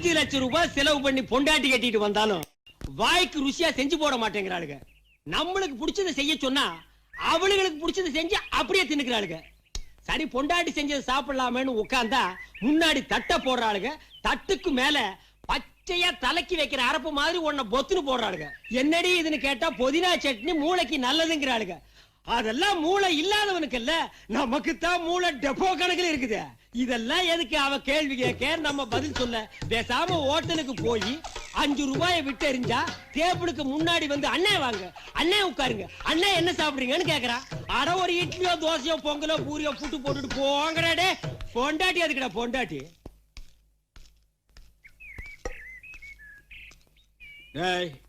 5 லட்சம் ரூபாய் செலவு பண்ணி பொண்டாட்டி கட்டிட்டு வந்தாலும் வாய்க்கு ருசியா செஞ்சு போட மாட்டேங்கிறாளுங்க. நம்மளுக்கு பிடிச்சதை செய்ய சொன்னா அவளுங்களுக்கு பிடிச்சதை செஞ்சு அப்படியே தின்னுக்கிறாளுங்க. சரி பொண்டாட்டி செஞ்சதை சாப்பிடலாமேன்னு உட்கார்ந்தா முன்னாடி தட்டை போடுறாளுங்க. தட்டுக்கு மேல பச்சையா தலைக்கு வைக்கிற அரப்பு மாதிரி ஒன்ன பொத்துன்னு போடுறாளுங்க. என்னடி இதுன்னு கேட்டா புதினா சட்னி மூளைக்கு நல்லதுங்கிறாளுங்க. அதெல்லாம் மூளை இல்லாதவனுக்கு இல்ல, நமக்கு தான் மூளை டெப்போ கணக்குல இருக்குது. இதெல்லாம் எதுக்கு அவ கேள்வி கேட்க நம்ம பதில் சொல்ல? பேசாம ஹோட்டலுக்கு போய் 5 ரூபாயை விட்டு எறிஞ்சா டேபிளுக்கு முன்னாடி வந்து அண்ணே வாங்க, அண்ணே உட்காருங்க, அண்ணே என்ன சாப்பிடுறீங்கன்னு கேக்குறா. அட ஒரு இட்லியோ தோசையோ பொங்கலோ பூரியோ புட்டு போட்டுட்டு போங்கடே. பொண்டாட்டி அதுக்குடா பொண்டாட்டி.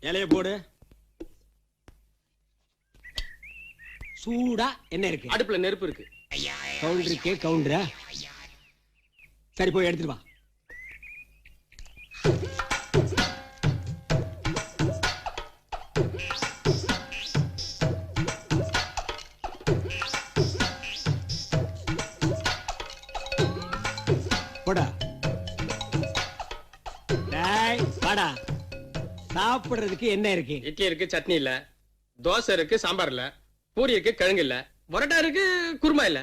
இலைய போடு. சூடா என்ன இருக்கு? அடுப்புல நெருப்பு இருக்கு. கவுண்டர் இருக்கே கவுண்டரா? சரி போய் எடுத்துட்டு வா. போடா வாடா. சாப்பிடுறதுக்கு என்ன இருக்கு? இட்லி இருக்கு, சட்னி இல்ல. தோசை இருக்கு, சாம்பார் இல்ல. பூரி இருக்கு, கிழங்கு இல்ல. பரோட்டா இருக்கு, குருமா இல்ல.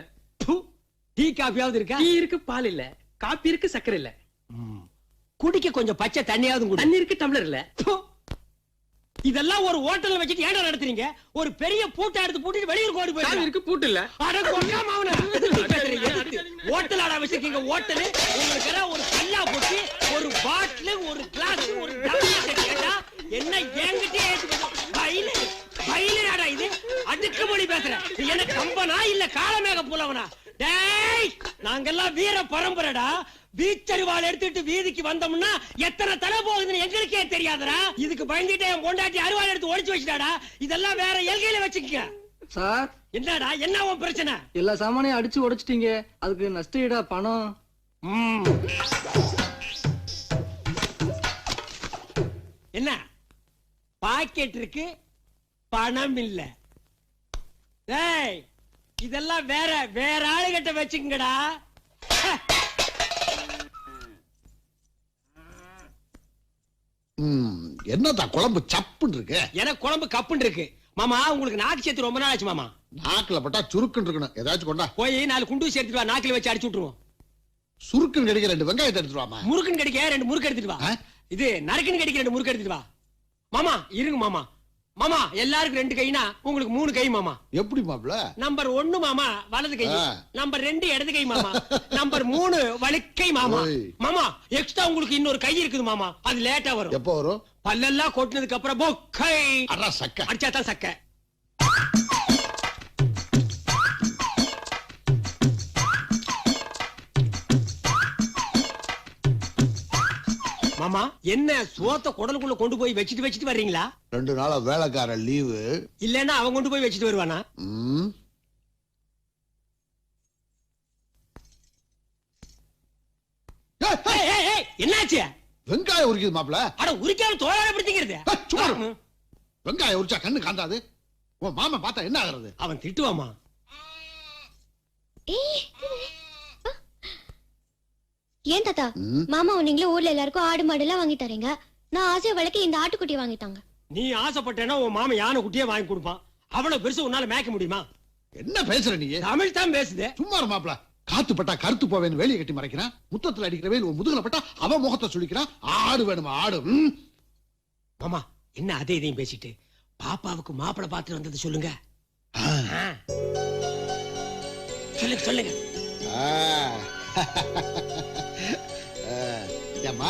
டீ காபியாவது இருக்கா? டீ இருக்கு, பால் இல்ல. காபி இருக்கு, சக்கரை இல்ல. குடிக்க கொஞ்சம் பச்சை தண்ணியாவது. தண்ணி இருக்கு, டம்ளர் இல்ல. இதெல்லாம் ஒரு ஹோட்டல்ல வச்சிட்டு ஏன்டா நடத்துறீங்க? ஒரு பெரிய பூட்டை எடுத்து பூட்டிட்டு வெளியூர் ஓடி போய். இருக்கு, பூட்டு இல்ல. அட கொண்டாமாவன ஹோட்டல் ஆட வச்சிருக்கீங்க. ஹோட்டல் உங்களுக்கு ஒரு கல்லா போட்டு ஒரு பாட்டில் ஒரு கிளாஸ் ஒரு டம்ளர் கேட்டா என்ன என்கிட்டே பையில பையிலடா இது அதுக்கு மொழி பேசுற. என்ன கம்பனா இல்ல காலமேக புலவனா? டேய் நாங்கெல்லாம் வீர பரம்பரைடா. வீச்சரிவாள் எடுத்துட்டு வீதிக்கு வந்தோம்னா எத்தனை தலை போகுதுன்னு எங்களுக்கே தெரியாதடா. இதுக்கு பயந்துட்டு என் பொண்டாட்டி அருவாள் எடுத்து ஒளிச்சு வச்சுட்டாடா. இதெல்லாம் வேற எல்கையில வச்சுக்க. சார் என்னடா என்ன உன் பிரச்சனை? எல்லா சாமானையும் அடிச்சு உடைச்சிட்டீங்க, அதுக்கு நஷ்டஈடா பணம். என்ன பாக்கெட் இருக்கு, பணம் இல்ல. டேய் இதெல்லாம் வேற வேற ஆளுகிட்ட வச்சுக்கங்கடா. என்னதான் குழம்பு சப்புன்னு இருக்கு? எனக்கு குழம்பு கப்புன்னு இருக்கு. மாமா உங்களுக்கு நாக்கு சேர்த்து ரொம்ப நாள் ஆச்சு மாமா. நாக்குல பட்டா சுருக்குன்னு இருக்கணும். ஏதாச்சும் கொண்டா. போய் 4 குண்டு சேர்த்துட்டு வா, நாக்கில வச்சு அடிச்சு விட்டுருவோம். சுருக்குன்னு கிடைக்க 2 வெங்காயத்தை எடுத்துட்டு வாமா. முறுக்குன்னு கிடைக்க 2 முறுக்கு எடுத்துட்டு வா. இது நறுக்குன்னு கிடைக்க 2 முறுக்கு எடுத்துட்டு வா. மாமா இருங்க மாமா. மாமா எல்லாருக்கும் 2 கைனா உங்களுக்கு 3 கை மாமா. எப்படி மாப்ள? நம்பர் 1 மாமா வலது கை, நம்பர் 2 இடது கை மாமா, நம்பர் 3 வலிக்கை மாமா. மாமா எக்ஸ்ட்ரா உங்களுக்கு இன்னொரு கை இருக்குது மாமா, அது லேட்டா வரும். எப்போ வரும்? பல்லெல்லாம் கொட்டினதுக்கு அப்புறம் பொக்கை அட சக்க அடிச்சாதான் சக்க. மாமா என்ன சோத்த குடலுக்குள்ள கொண்டு போய் வச்சிட்டு வர்றீங்களா? 2 நாளா வேலைக்கார லீவு. இல்லன்னா அவன் கொண்டு போய் வச்சிட்டு வருவானா? என்னாச்சு? வெங்காயம் உரிக்குது மாப்ள. அட உரிக்காம தோளால பிடிக்கிறது. வெங்காயம் உரிச்சா கண்ணு காந்தாது. உன் மாமா பார்த்தா என்ன ஆகுறது? அவன் திட்டுவாமா. ஏன் தாத்தா மாமா நீங்களே ஊர்ல எல்லாருக்கும் ஆடு மாடு எல்லாம் வாங்கி தரீங்க, நான் ஆசைய வளர்க்க இந்த ஆட்டுக்குட்டி வாங்கிட்டாங்க. நீ ஆசைப்பட்டேன்னா உன் மாமா யானை குட்டியே வாங்கி கொடுப்பான். அவ்வளவு பெருசு உன்னால மேய்க்க முடியுமா? என்ன பேசுற நீ? தமிழ் தான் பேசுது. சும்மா மாப்ள. காத்து பட்டா கருத்து போவேன்னு வேலையை கட்டி மறைக்கிறான். முத்தத்துல அடிக்கிற வேல் ஒரு முதுகுல பட்டா அவன் முகத்தை சொல்லிக்கிறான். ஆடு வேணுமா ஆடு? மாமா என்ன அதே இதையும் பேசிட்டு பாப்பாவுக்கு மாப்பிளை பார்த்துட்டு வந்தது சொல்லுங்க. சொல்லுங்க சொல்லுங்க. ஏம்மா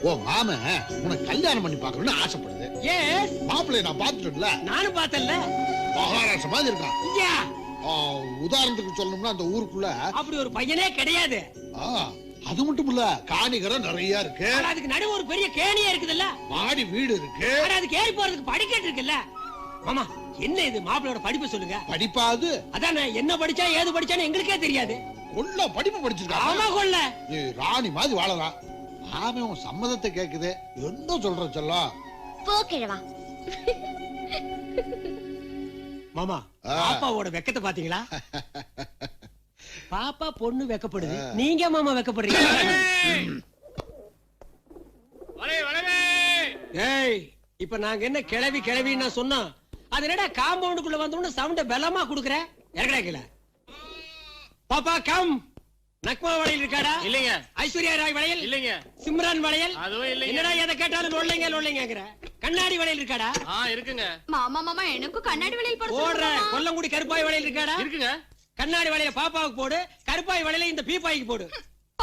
உன் மாமன் உனக்கு கல்யாணம் பண்ணி பார்க்கணும்னு ஆசைப்படுது. எஸ் மாப்பிள்ளைய நான் பார்த்துட்டேன்ல. நானும் பார்த்தேன்ல. மகாராஷ்டிர மாதிரி இருக்கான். ஐயா உதாரணத்துக்கு சொல்லணும்னா அந்த ஊருக்குள்ள அப்படி ஒரு பையனே கிடையாது. அது மட்டும் இல்ல, காணிகரம் நிறைய இருக்கு. அதுக்கு நடுவு ஒரு பெரிய கேணியே இருக்குதுல்ல. மாடி வீடு இருக்கு. அதுக்கு ஏறி போறதுக்கு படிக்கட்டு இருக்குல்ல. மாமா என்ன இது மாப்பிளையோட படிப்பு சொல்லுங்க. படிப்பாது அதானே என்ன படிச்சா ஏது படிச்சான்னு எங்களுக்கே தெரியாது. கொள்ள படிப்பு படிச்சிருக்கான். ஆமா கொள்ள. நீ ராணி மாதிரி வாழலாம். ஆமே உன் சம்மதத்தை கேக்குது. என்ன சொல்ற சொல்ல? போக்கிழவா. மாமா பாப்பாவோட வெக்கத்தை பாத்தீங்களா? பாப்பா பொண்ணு வெக்கப்படுது, நீங்க மாமா வெக்கப்படுறீங்க. ஏய் இப்ப நாங்க என்ன கிளவி கிளவின்னு சொன்னோம், அது என்னடா காம்பவுண்டுக்குள்ள வந்தோம்னு சவுண்ட பலமா குடுக்குற? இறங்கடா கீழ. பாப்பா கம். நக்மா வளையல் இருக்காடா? இல்லைங்க. ஐஸ்வர்யா ராய் வளையல் இல்லைங்க. சிம்ரான் வளையல் அதுவும் இல்லைங்க. என்னடா எதை கேட்டாலும் லொல்லைங்கங்கற. கண்ணாடி வளையல் இருக்காடா? இருக்குங்க. மாமா எனக்கு கண்ணாடி வளையல் போட போடுற. சொல்லுங்க. கொல்லங்குடி கருப்பாய் வளையல் இருக்காடா? இருக்குங்க. கண்ணாடி வளையல் பாப்பாவுக்கு போடு, கருப்பாய் வளையல் இந்த பீப்பாய்க்கு போடு.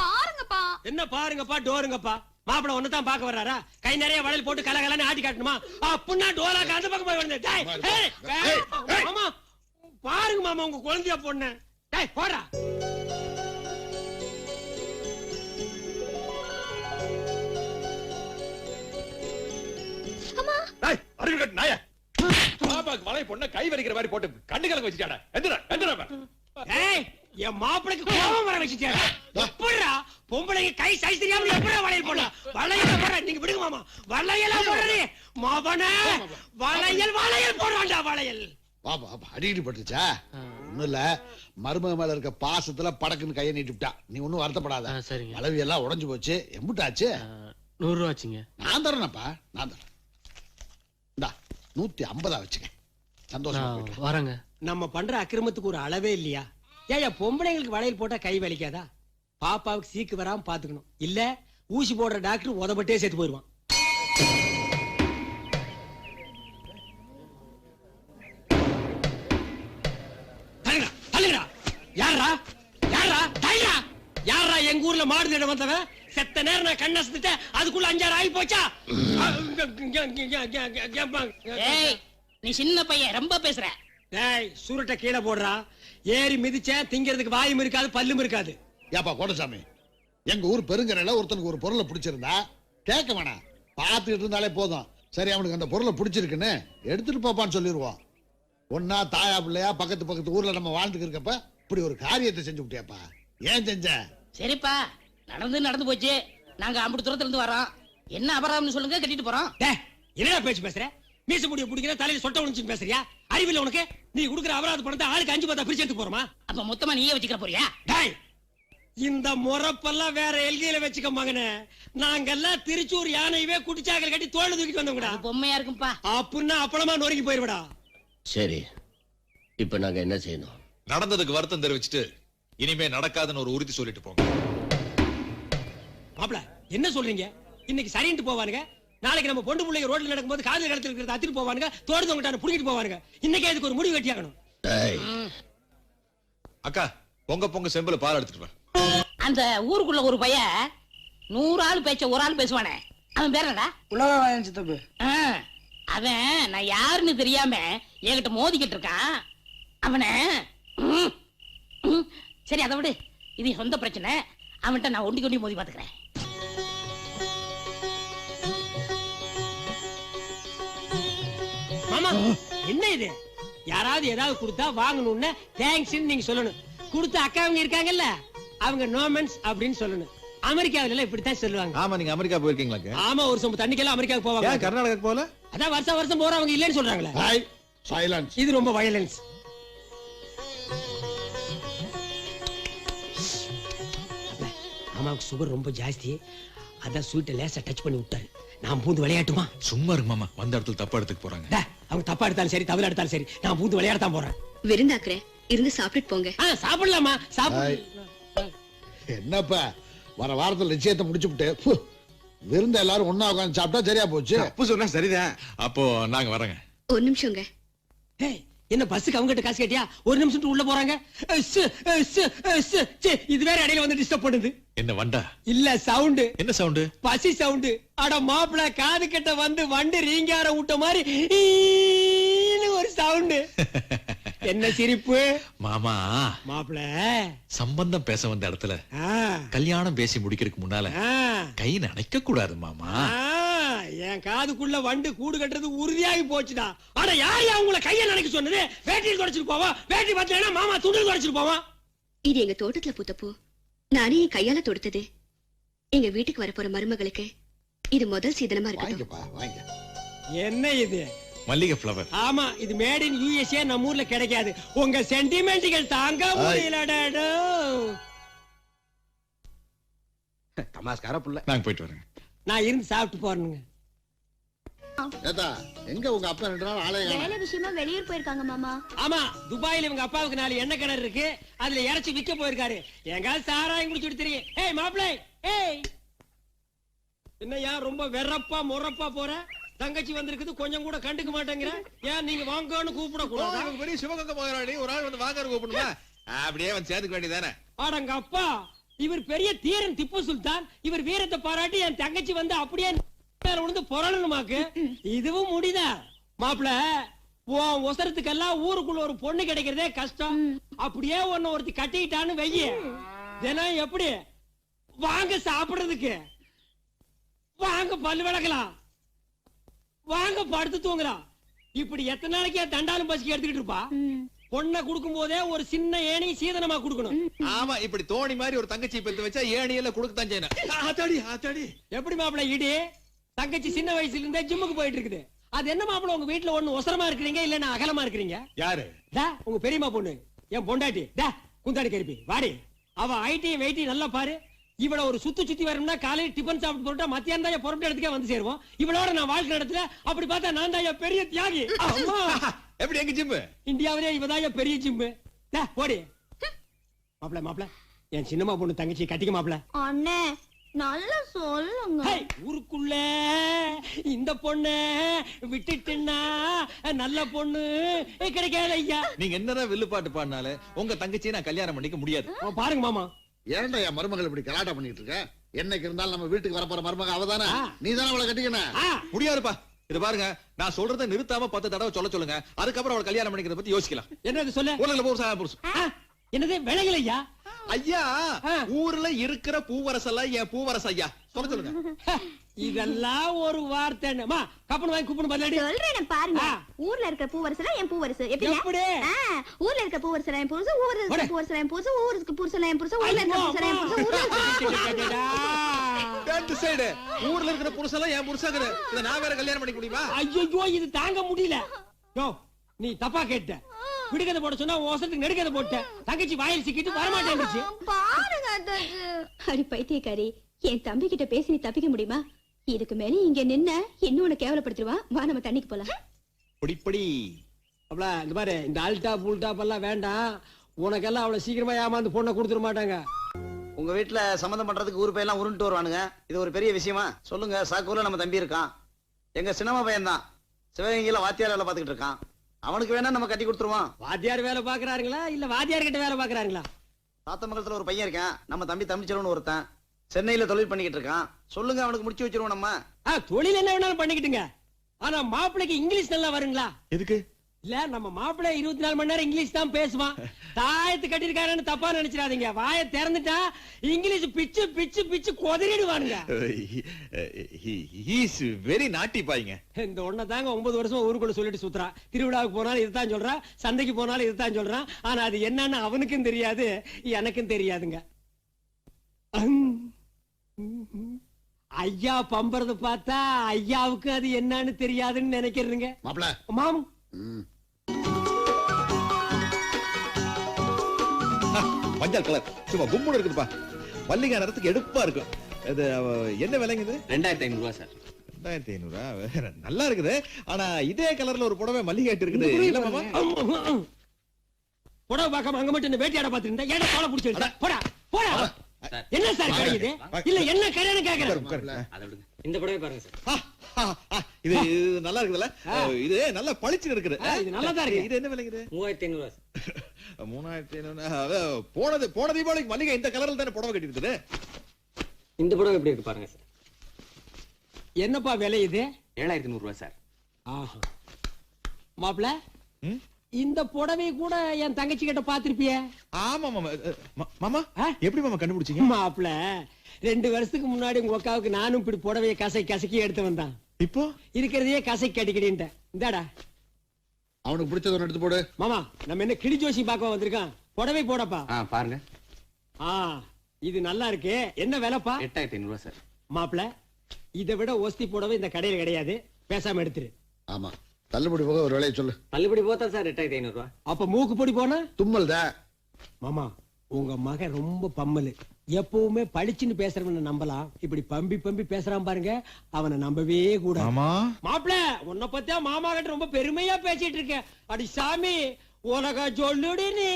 பாருங்கப்பா. என்ன பாருங்கப்பா, டோருங்கப்பா. மாப்பிள ஒண்ணு தான் பாக்க வர்றாரா? கை நிறைய வளையல் போட்டு கலகலன்னு ஆட்டி காட்டணுமா? அப்படின்னா டோலாக்கு அந்த பக்கம் போய் விழுந்து. டேய், ஏய், மாமா பாருங்க மாமா, உங்க குழந்தைய பொண்ணு. டேய் போடா. பாப்பாக்கு மலை பொண்ண கை வரிக்கிற மாதிரி போட்டு கண்ணு கலங்க வச்சுட்டாடா. எந்திரா. ஏய், என் மாப்பிளைக்கு கோபம் வர வச்சுட்டியாடா. எப்படிடா பொம்பளைங்க கை சைஸ் தெரியாம எப்படிடா வளையல் போடா? வளையல போட நீங்க விடுங்க மாமா. வளையல போடுறீ மாபனே. வளையல் போடுறான்டா வளையல். பாப்பா அடிக்கடி பட்டுச்சா? ஒண்ணும் இல்ல, மருமக மேல இருக்க பாசத்துல படக்குன்னு கையை நீட்டிவிட்டா. நீ ஒண்ணும் வருத்தப்படாத. சரிங்க. அளவு எல்லாம் உடைஞ்சு போச்சு. எம்புட்டாச்சு? 100 ரூபாச்சுங்க. நான் தரேனப்பா, நான் தரேன். இந்தா 150 வச்சுக்க. சந்தோஷமா போயிட்டு வா. வரங்க. நம்ம பண்ற அக்கிரமத்துக்கு ஒரு அளவே இல்லையா? ஏன் பொம்பளைங்களுக்கு வளையல் போட்டா கை வலிக்காதா? பாப்பாவுக்கு சீக்கு வராம பாத்துக்கணும். இல்ல ஊசி போடுற டாக்டர் உதப்பட்டே செத்து போயிருவான். யாரா எங்க ஊர்ல மாடு தேட வந்தவன்? செத்த நேரம் நான் கண்ணசுட்டேன், அதுக்குள்ள 5-6 ஆகி போச்சா? ஏய், நீ சின்ன பையன் ரொம்ப பேசுற. டேய் சுருட்ட கீழே போடுறா. ஏறி மிதிச்சேன், திங்கிறதுக்கு வாயும் இருக்காது பல்லும் இருக்காது. ஏப்பா கோடசாமி, எங்க ஊர் பெருங்கரையில ஒருத்தனுக்கு ஒரு பொருளை பிடிச்சிருந்தா கேட்க வேணாம், பார்த்துட்டு இருந்தாலே போதும். சரி அவனுக்கு அந்த பொருளை பிடிச்சிருக்குன்னு எடுத்துட்டு போப்பான்னு சொல்லிடுவோம். ஒன்னா தாயா பிள்ளையா பக்கத்து ஊர்ல நம்ம வாழ்ந்துக்கு இருக்கப்ப இப்படி ஒரு காரியத்தை செஞ்சு விட்டியாப்பா. ஏன் செஞ்ச? சரிப்பா, நடந்து போச்சு. நாங்க அம்பது தூரத்துல இருந்து வரோம். என்ன அபராதம்னு சொல்லுங்க, கட்டிட்டு போறோம். டேய் என்னடா பேச்சு பேசுற? மீச முடிய பிடிக்கிற தலையில சொட்ட ஒளிஞ்சுன்னு பேசுறியா? அறிவில்லை உனக்கு? நீ குடுக்குற அபராத பணத்தை ஆளுக்கு 5-10 பிரிச்சு எடுத்து போறோமா? அப்ப மொத்தமா நீயே வச்சுக்கிற போறியா? டேய் இந்த முறப்பெல்லாம் வேற எல்கையில வச்சுக்க மகனே. நாங்கெல்லாம் திருச்சூர் யானையவே குடிச்சாக்கல் கட்டி தோல்ல தூக்கிட்டு வந்தோம்டா. அது பொம்மையா இருக்கும்பா. அப்படின்னா அப்பளமா நொறுக்கி போயிருவடா. சரி, இப்ப நாங்க என்ன செய்யணும்? நடந்ததுக்கு வருத்தம் தெரிவிச்சுட்டு இனிமே நடக்காதுன்னு ஒரு உறுதி சொல்லிட்டு போங்க. மாப்ள என்ன சொல்றீங்க? இன்னைக்கு சரின்ட்டு போவானுங்க, நாளைக்கு நம்ம பொண்டு பிள்ளைங்க ரோட்ல நடக்கும்போது காதல் கடத்துல இருக்கிறத அத்திட்டு போவானுங்க, தோடுதவங்கிட்ட புடிக்கிட்டு போவானுங்க. இன்னைக்கு அதுக்கு ஒரு முடிவு கட்டியாகணும். அக்கா பொங்க செம்புல பால் எடுத்துட்டு வா. அந்த ஊருக்குள்ள ஒரு பையன் 100 ஆள் பேச்ச ஒரு ஆள் பேசுவானே, அவன் பேர் என்னடா? உலகம் சித்தப்பு. அவன் நான் யாருன்னு தெரியாம என்கிட்ட மோதிக்கிட்டு இருக்கான். அவனை சரி அதை விடு, இது சொந்த பிரச்சனை. அவன்கிட்ட நான் ஒண்டி மோதி பாத்துக்கிறேன். மாமா என்ன இது? யாராவது ஏதாவது கொடுத்தா வாங்கணும்னு தேங்க்ஸ் நீங்க சொல்லணும். கொடுத்த அக்காவங்க இருக்காங்கல்ல, அவங்க நோமன்ஸ் அப்படின்னு சொல்லணும். அமெரிக்காவில எல்லாம் இப்படித்தான் சொல்லுவாங்க. ஆமா, நீங்க அமெரிக்கா போயிருக்கீங்களா? ஆமா, ஒரு சொம்பு தண்ணிக்கெல்லாம் அமெரிக்காவுக்கு போவாங்க. கர்நாடகாக்கு போல? அதான் வருஷம் போறவங்க இல்லன்னு சொல்றாங்களே. Hi silence. இது ரொம்ப வயலன்ஸ். அம்மாவுக்கு சுகர் ரொம்ப ஜாஸ்தி, அதான் ஸ்வீட்டை லேசா டச் பண்ணி விட்டாரு. நான் பூந்து விளையாட்டுமா? சும்மா இருக்கு மாமா, வந்த இடத்துல தப்பா எடுத்துக்கு போறாங்க. அவங்க தப்பா எடுத்தாலும் சரி, தவறு எடுத்தாலும் சரி, நான் பூந்து விளையாடத்தான் போறேன். விருந்தாக்குறேன், இருந்து சாப்பிட்டுட்டு போங்க. சாப்பிடலாமா? என்னப்பா வர வாரத்துல நிச்சயத்தை முடிச்சுட்டு விருந்த எல்லாரும் ஒன்னா உட்காந்து சாப்பிட்டா சரியா போச்சு. அப்ப சொன்னா சரிதான். அப்போ நாங்க வரங்க. ஒரு நிமிஷங்க. என்ன பஸ்ஸுக்கு அவங்க கிட்ட காசு கேட்டியா? ஒரு நிமிஷம் உள்ள போறாங்க. இது வேற இடையில வந்து டிஸ்டர்ப் பண்ணுது. என்ன வண்டா? இல்ல சவுண்ட். என்ன சவுண்ட்? பசி சவுண்ட். அட மாப்பிள காது கிட்ட வந்து வண்டு ரீங்கார விட்ட மாதிரி ஒரு சவுண்ட். என்ன சிரிப்பு மாமா? மாப்பிள சம்பந்தம் பேச வந்த இடத்துல கல்யாணம் பேசி முடிக்கிறதுக்கு முன்னால கை நினைக்க கூடாது மாமா. என் காதுக்குள்ள வண்டு கூடு கட்டுறது உறுதியாகி போச்சுடா. ஆனா யார் அவங்கள கைய நினைக்க சொன்னது? வேட்டியில் தொடச்சிட்டு போவா, வேட்டி பார்த்தா மாமா துண்டு தொடச்சிட்டு போவான். இது எங்க தோட்டத்துல பூத்த பூ, நானே என் கையால தொடுத்தது. எங்க வீட்டுக்கு வரப்போற மருமகளுக்கு இது முதல் சீதனமா இருக்கு. என்ன இது? மல்லிகை ஃப்ளவர். ஆமா, இது மேட் இன் யுஎஸ்ஏ, நம்ம ஊர்ல கிடைக்காது. உங்க சென்டிமெண்ட்கள் தாங்க முடியலடா. தமாஸ்கார புள்ள. நாங்க போயிட்டு வரேன். நான் இருந்து சாப்பிட்டு போறேனுங்க. ஏதா எங்க உங்க அப்பா 2 நாள் ஆளே காணோம்? வேலை விஷயமா வெளியூர் போயிருக்காங்க மாமா. ஆமா, துபாயில இவங்க அப்பாவுக்கு 4 எண்ணெய் கிணறு இருக்கு, அதுல இறைச்சி விக்க போயிருக்காரு. எங்காவது சாராயம் குடிச்சிட்டு தெரியும். ஏய் மாப்பிளை, ஏய் என்னையா ரொம்ப வெறப்பா முறப்பா போற? தங்கச்சி வந்திருக்குது, கொஞ்சம் கூட கண்டுக்க மாட்டேங்கிற. ஏன் நீங்க வாங்கன்னு கூப்பிட கூடாதா? பெரிய சிவகங்கை முதலாளி ஒரு ஆள் வந்து வாங்க கூப்பிடுமா? அப்படியே வந்து சேர்த்துக்க வேண்டியதானே? ஆடங்க அப்பா, இவர் பெரிய தீரன் திப்பு சுல்தான். இவர் வீரத்தை பாராட்டி என் தங்கச்சி வந்து அப்படியே மேல விழுந்து பொறணுமாக்கு. இதுவும் முடிதா மாப்பிள? உன் ஒசரத்துக்கெல்லாம் ஊருக்குள்ள ஒரு பொண்ணு கிடைக்கிறதே கஷ்டம். அப்படியே ஒன்னு ஒருத்தி கட்டிக்கிட்டான்னு வெய்ய, தினம் எப்படி வாங்க சாப்பிடுறதுக்கு, வாங்க பல்லு விளக்கலாம், வாங்க படுத்து தூங்கலாம். இப்படி எத்தனை நாளைக்கு தண்டாலும் பசிக்கு எடுத்துக்கிட்டு இருப்பா? பொண்ணை கொடுக்கும் போதே ஒரு சின்ன ஏணி சீதனமா கொடுக்கணும். ஆமா, இப்படி தோணி மாதிரி ஒரு தங்கச்சி பெத்து வச்சா ஏணியெல்லாம் கொடுக்கத்தான் செய்யணும். ஆத்தாடி ஆத்தாடி. எப்படி மாப்பிள இடி? தங்கச்சி சின்ன வயசுல இருந்தே ஜிம்முக்கு போயிட்டு இருக்குது. அது என்ன மாப்பிள உங்க வீட்டுல ஒண்ணு ஒசரமா இருக்கிறீங்க, இல்லன்னா அகலமா இருக்கிறீங்க? யாரு? உங்க பெரியம்மா பொண்ணு, என் பொண்டாட்டி. குந்தாடி கருப்பி வாடி. அவ ஐட்டியும் வெயிட்டியும் நல்லா பாரு. இவள ஒரு சுத்தி வரணும்னா காலையில் டிபன் சாப்பிட்டு போட்டா மத்தியானம் தான் புறப்பட்ட இடத்துக்கே வந்து சேருவோம். இவளோட நான் வாழ்க்கை நடத்துல அப்படி பார்த்தா நான் தான் பெரிய தியாகி. எப்படி எங்க ஜிம்மு? இந்தியாவிலே இவதான் பெரிய ஜிம்மு. போடி மாப்பிள. மாப்பிள, என் சின்னம்மா பொண்ணு தங்கச்சி கட்டிக்க மாப்பிள. அண்ணே நல்லா சொல்லுங்க. ஊருக்குள்ள இந்த பொண்ணு விட்டுட்டுன்னா நல்ல பொண்ணு கிடைக்காது ஐயா. நீங்க என்னதான் வில்லுப்பாட்டு பாடினால உங்க தங்கச்சியை நான் கல்யாணம் பண்ணிக்க முடியாது. பாருங்க மாமா, ஏன்டா என் மருமகள் இப்படி கலாட்டா பண்ணிட்டு இருக்க? என்னைக்கு இருந்தாலும் நம்ம வீட்டுக்கு வரப்போற மருமக அவதானே, நீ தானே அவளை கட்டிக்கணும். முடியாதுப்பா. இது பாருங்க, நான் சொல்றதை நிறுத்தாம 10 தடவை சொல்லுங்க. அதுக்கப்புறம் அவளை கல்யாணம் பண்ணிக்கிறத பத்தி யோசிக்கலாம். என்னது சொல்ல? ஊர்ல புருஷன். என்னது விளையல ஐயா? ஐயா, ஊர்ல இருக்கிற பூவரசெல்லாம் என் பூவரச ஐயா. சொல்லுங்க. இதெல்லாம் ஒரு வார்த்தை. கப்பன் வாங்கி கூப்பிடு பதிலடி சொல்றேன் பாருங்க. ஊர்ல இருக்க பூவரசல என் பூவரசு எப்படி? ஊர்ல இருக்க பூவரசல என் புருஷன், ஊர்ல இருக்க பூவரசல என் புருஷன், ஊருக்கு புருஷன் என் புருஷன், ஊர்ல இருக்க புருஷன் என் புருஷன், ஊர்ல இருக்கிற புருஷன் என் புருஷன். இத நான் வேற கல்யாணம் பண்ணிக்க முடியுமா? ஐயோ, இது தாங்க முடியல. நீ தப்பா கேட்ட. விடுகதை போட சொன்னா ஓசத்துக்கு நெடுக்கதை போட்ட. தங்கச்சி வாயில் சிக்கிட்டு வரமாட்டேன்னுச்சு. அடி பைத்தியக்காரி, என் தம்பி கிட்ட பேசி நீ தப்பிக்க முடியுமா? இதுக்கு மேல இங்க நின்ன இன்னும் உன்னை கேவலப்படுத்திடுவான். வா நம்ம தண்ணிக்கு போலாம். பொடிப்படி. அவள இந்த மாதிரி இந்த ஆல்டா பூல்டாப் எல்லாம் வேண்டாம். உனக்கெல்லாம் அவளை சீக்கிரமா ஏமாந்து பொண்ணை கொடுத்துட மாட்டாங்க. உங்க வீட்டுல சம்மந்தம் பண்றதுக்கு ஊர் பையெல்லாம் உருண்டு வருவானுங்க. இது ஒரு பெரிய விஷயமா? சொல்லுங்க. சாக்கூர்ல நம்ம தம்பி இருக்கான், எங்க சின்னம்மா பையன் தான். சிவகங்கையில வாத்தியார் வேலை பாத்துக்கிட்டு இருக்கான். அவனுக்கு வேணா நம்ம கட்டி கொடுத்துருவோம். வாத்தியார் வேலை பாக்குறாருங்களா இல்ல வாத்தியார் கிட்ட வேலை பாக்குறாருங்களா? சாத்தமங்கலத்துல ஒரு பையன் இருக்கான், நம்ம தம்பி தமிழ்ச்செல்வன் ஒருத்தன். சென்னையில தொழில் பண்ணிக்கிட்டு இருக்கான். சொல்லுங்க, அவனுக்கு முடிச்சு வச்சிருவோம் நம்ம. தொழில் என்ன வேணாலும் பண்ணிக்கிட்டுங்க. ஆனா மாப்பிளைக்கு இங்கிலீஷ் நல்லா வருங்களா? எதுக்கு? இல்ல, நம்ம மாப்பிள்ளை 24 மணி நேரம் இங்கிலீஷ் தான் பேசுவான். தாயத்து கட்டிருக்காருன்னு தப்பா நினைச்சிடாதீங்க. வாயை திறந்துட்டா இங்கிலீஷ் பிச்சு பிச்சு பிச்சு கொதறிடுவானுங்க. வெரி நாட்டி பாய்ங்க. இந்த ஒன்ன தாங்க 9 வருஷமா ஊருக்குள்ள சொல்லிட்டு சுத்துறான். திருவிழாவுக்கு போனாலும் இதுதான் சொல்றான், சந்தைக்கு போனாலும் இதுதான் சொல்றான். ஆனா அது என்னன்னு அவனுக்கும் தெரியாது, எனக்கும் தெரியாதுங்க. ஐயா பம்பறத பார்த்தா ஐயாவுக்கு அது என்னன்னு தெரியாதுன்னு நினைக்கிறதுங்க. மாப்பிள மாமு மஞ்சள் கலர் சும்மா கும்முன்னு இருக்குதுப்பா. மல்லிகை நேரத்துக்கு எடுப்பா இருக்கும். இது என்ன விலைங்க இது? 2500 ரூபாய் சார். 2500 நல்லா இருக்குது. ஆனா இதே கலர்ல ஒரு புடவை மல்லிகை இருக்குது. இல்ல மாமா, புடவை பார்க்காம அங்க மட்டும் இந்த வேட்டையாட பாத்துட்டு இருந்தா ஏடா காலை புடிச்சு போடா போடா. என்ன சார் கடை இது? இல்ல என்ன கடைன்னு கேக்குறேன். இந்த புடவை பாருங்க சார். இது நல்லா இருக்குதுல்ல? இது நல்லா பளிச்சு இருக்குது. இது நல்லா தான் இருக்கு. இது என்ன விலைங்க இது? 3500 ரூபாய் சார். 3500. போன தீபாவளிக்கு மல்லிகை இந்த கலர்ல தானே புடவை கட்டி இருக்குது. இந்த புடவை எப்படி இருக்கு பாருங்க சார். என்னப்பா விலை இது? 7100 ரூபாய் சார். ஆஹா. மாப்ள, இந்த புடவை கூட என் தங்கச்சி கிட்ட பாத்திருப்பிய? ஆமா மாமா. மாமா எப்படி மாமா கண்டுபிடிச்சீங்க? மாப்ள, 2 வருஷத்துக்கு முன்னாடி உங்க அக்காவுக்கு நானும் இப்படி புடவையை கசக்கி எடுத்து வந்தான். இப்போ இருக்கிறதையே கசக்கி கட்டிக்கிட்டேன். இந்தாடா, அவனுக்கு பிடிச்சத ஒன்று எடுத்து போடு. மாமா, நம்ம என்ன கிளி ஜோசி பார்க்க வந்திருக்கான். புடவை போடப்பா. பாருங்க. இது நல்லா இருக்கு. என்ன விலைப்பா? 8500 ரூபாய் சார். மாப்ள, இதை விட ஒஸ்தி புடவை இந்த கடையில கிடையாது. பேசாம எடுத்துரு. ஆமா, தள்ளுபடி போக ஒரு விலையை சொல்லு. தள்ளுபடி போத்தா சார் 8500 ரூபாய். அப்ப மூக்கு பொடி போனா? தும்மல் தான். மாமா, உங்க மகன் ரொம்ப பம்மலு. எப்பவுமே பளிச்சுன்னு பேசுறவன நம்பலாம், இப்படி பம்பி பம்பி பேசுறான் பாருங்க, அவனை நம்பவே கூட. மாப்பிள உன்னை பத்தியா மாமா கிட்ட ரொம்ப பெருமையா பேசிட்டு இருக்கேன். அடி சாமி உலக சொல்லுடி நீ.